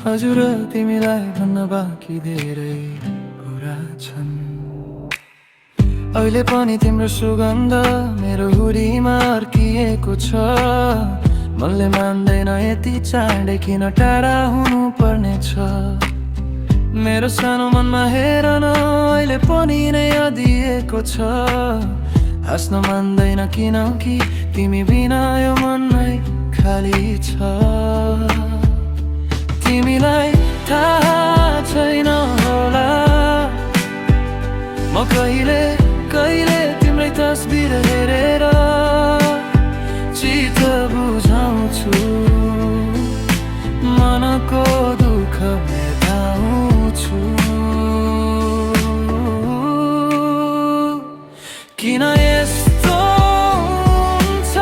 हजुर तिमीलाई भन्न बाँकी धेरै कुरा छन्। अहिले पनि तिम्रो सुगन्ध मेरो हुरीमा अर्किएको छ। मनले मान्दैन यति चाँडै किन टाढा हुनु पर्नेछ। मेरो सानो मनमा हेर न अहिले पनि नै अदिएको छ। हाँस्न मान्दैन किनकि तिमी बिना यो मनै खाली छ। तिमीलाई थाहा छैन होला म कहिले कहिले तिम्रै तस्बिर हेरेर चित्त बुझाउँछु। मनको दुःख मेटाउँछु। किन यस्तो हुन्छ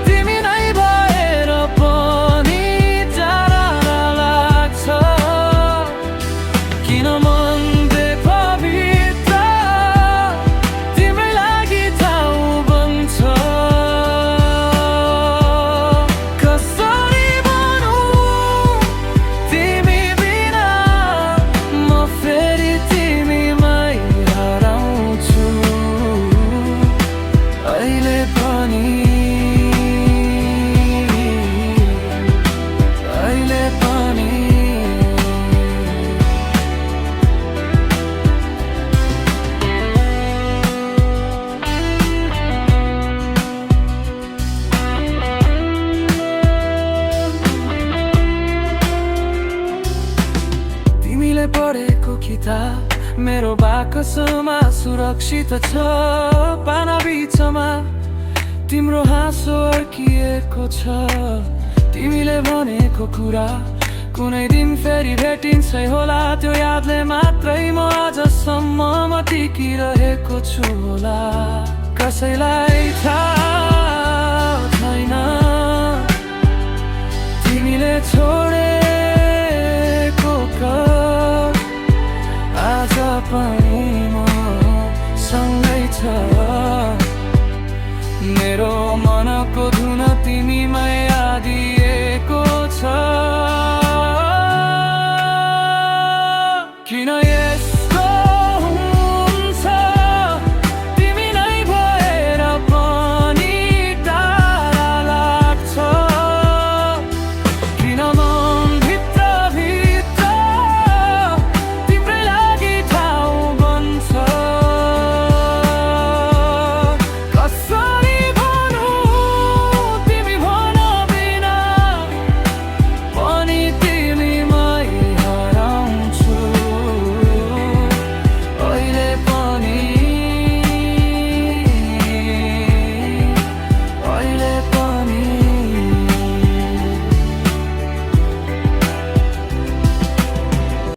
तिमी नै भएर पनि टाढा लाग्छ। किन मन बेपवित्र तिम्रै लागि ठाउँ बन्छ। कसरी भनौँ तिमी बिना म फेरि तिमीमै हराउँछु। अहिले पनि तिमीले पढेको किताब मेरो बाकसमा सुरक्षित छ। पाना बिचमा तिम्रो हाँसो अड्किएको छ। तिमीले भनेको कुरा कुनै दिन फेरि भेटिन्छ होला। त्यो यादले मात्रै म आजसम्म म टिकिरहेको छु होला। कसैलाई थाहा छैन तिमीले छोडेको घर आज पनि म सँगै छ। मेरो मनको धुन तिमीमै